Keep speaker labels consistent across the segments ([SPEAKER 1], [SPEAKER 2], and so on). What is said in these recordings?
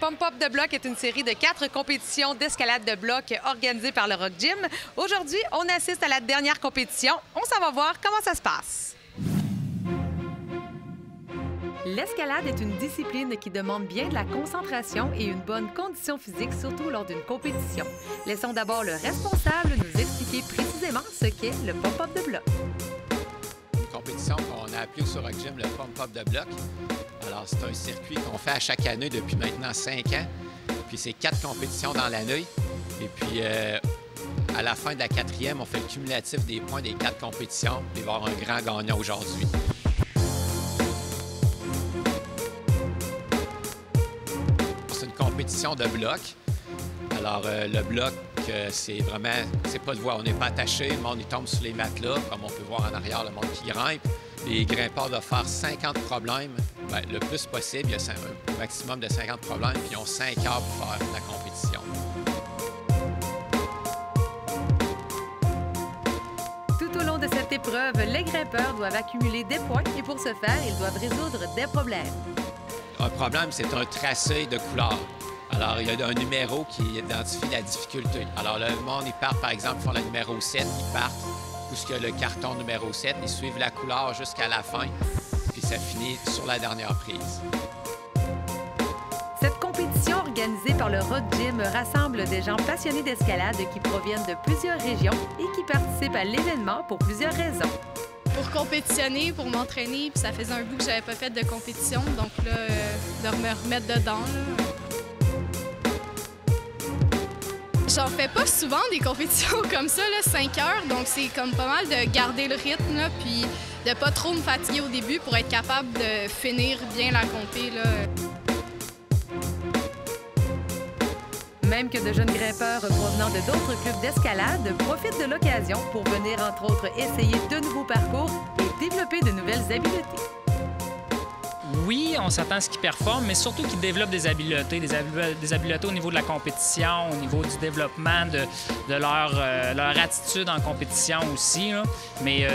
[SPEAKER 1] Pump Up de bloc est une série de 4 compétitions d'escalade de bloc organisées par le Rock Gym. Aujourd'hui, on assiste à la dernière compétition. On s'en va voir comment ça se passe. L'escalade est une discipline qui demande bien de la concentration et une bonne condition physique, surtout lors d'une compétition. Laissons d'abord le responsable nous expliquer précisément ce qu'est le Pump Up de bloc.
[SPEAKER 2] Une compétition qu'on a appelée sur Rock Gym le Pump Up de bloc. Alors, c'est un circuit qu'on fait à chaque année depuis maintenant 5 ans. Puis, c'est 4 compétitions dans l'année. Et puis, à la fin de la 4e, on fait le cumulatif des points des 4 compétitions. Puis, il va y avoir un grand gagnant aujourd'hui. C'est une compétition de bloc. Alors, le bloc, c'est vraiment, c'est pas de voie. On n'est pas attaché, le monde il tombe sur les matelas, comme on peut voir en arrière, le monde qui grimpe. Les grimpeurs doivent faire 50 problèmes, bien, le plus possible. Il y a un maximum de 50 problèmes, puis ils ont 5 heures pour faire la compétition.
[SPEAKER 1] Tout au long de cette épreuve, les grimpeurs doivent accumuler des points et pour ce faire, ils doivent résoudre des problèmes.
[SPEAKER 2] Un problème, c'est un tracé de couleurs. Alors, il y a un numéro qui identifie la difficulté. Alors, le monde, ils partent, par exemple, ils font le numéro 7, ils partent où il y a le carton numéro 7, ils suivent la couleur jusqu'à la fin, puis ça finit sur la dernière prise.
[SPEAKER 1] Cette compétition organisée par le Rock Gym rassemble des gens passionnés d'escalade qui proviennent de plusieurs régions et qui participent à l'événement pour plusieurs raisons.
[SPEAKER 3] Pour compétitionner, pour m'entraîner, puis ça faisait un bout que j'avais pas fait de compétition, donc là, de me remettre dedans, là. J'en fais pas souvent des compétitions comme ça, là, 5 heures, donc c'est comme pas mal de garder le rythme, là, puis de pas trop me fatiguer au début pour être capable de finir bien la compé, là.
[SPEAKER 1] Même que de jeunes grimpeurs provenant de d'autres clubs d'escalade profitent de l'occasion pour venir, entre autres, essayer de nouveaux parcours et développer de nouvelles habiletés.
[SPEAKER 4] Oui, on s'attend à ce qu'ils performent, mais surtout qu'ils développent des habiletés au niveau de la compétition, au niveau du développement de leur attitude en compétition aussi. Là. Mais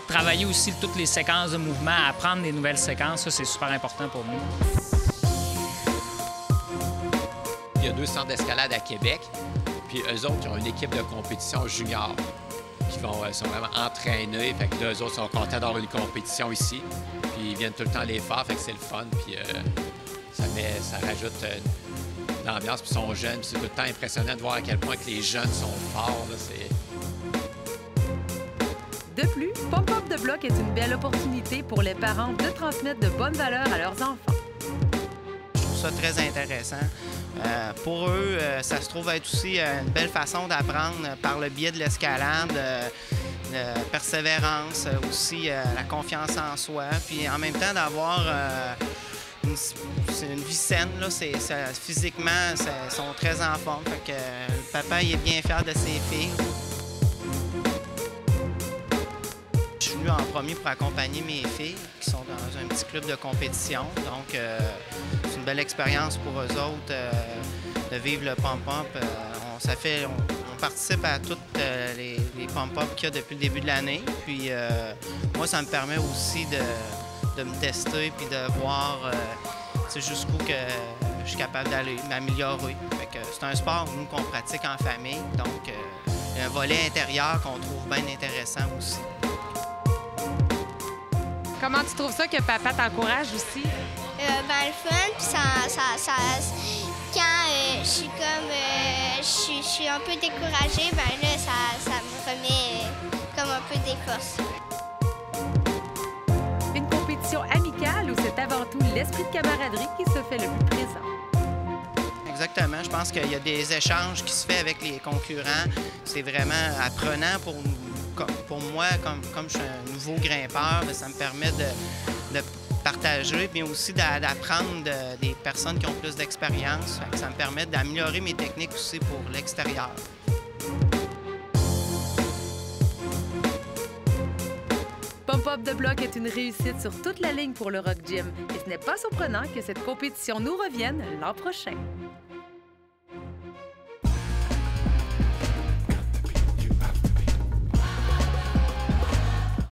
[SPEAKER 4] travailler aussi toutes les séquences de mouvement, apprendre des nouvelles séquences, ça, c'est super important pour nous.
[SPEAKER 2] Il y a 2 centres d'escalade à Québec, puis eux autres, ils ont une équipe de compétition junior qui sont vraiment entraînés. Fait que là, eux autres sont contents d'avoir une compétition ici. Puis ils viennent tout le temps les faire, fait que c'est le fun. Puis ça rajoute l'ambiance. Puis ils sont jeunes. Puis c'est tout le temps impressionnant de voir à quel point que les jeunes sont forts. Là,
[SPEAKER 1] De plus, Pump Up de bloc est une belle opportunité pour les parents de transmettre de bonnes valeurs à leurs enfants.
[SPEAKER 5] Je trouve ça très intéressant. Pour eux, ça se trouve être aussi une belle façon d'apprendre par le biais de l'escalade, persévérance, aussi la confiance en soi, puis en même temps d'avoir une vie saine. Là, physiquement, ils sont très en forme. Fait que, le papa il est bien fier de ses filles. Je suis venu en premier pour accompagner mes filles qui sont dans un petit club de compétition. Donc, c'est une belle expérience pour eux autres de vivre le pump-up. On participe à toutes les pump-up qu'il y a depuis le début de l'année. Puis, moi, ça me permet aussi de me tester puis de voir jusqu'où que je suis capable d'aller m'améliorer. C'est un sport, nous, qu'on pratique en famille. Donc, il y a un volet intérieur qu'on trouve bien intéressant aussi.
[SPEAKER 1] Comment tu trouves ça que papa t'encourage aussi?
[SPEAKER 6] Le fun, puis quand je suis comme je suis un peu découragée, ben là, ça me remet comme un peu des forces.
[SPEAKER 1] Une compétition amicale où c'est avant tout l'esprit de camaraderie qui se fait le plus présent.
[SPEAKER 5] Exactement. Je pense qu'il y a des échanges qui se font avec les concurrents. C'est vraiment apprenant pour moi, comme je suis un nouveau grimpeur, ça me permet de partager, mais aussi d'apprendre des personnes qui ont plus d'expérience. Ça me permet d'améliorer mes techniques aussi pour l'extérieur.
[SPEAKER 1] Pump Up de bloc est une réussite sur toute la ligne pour le Rock Gym. Et ce n'est pas surprenant que cette compétition nous revienne l'an prochain.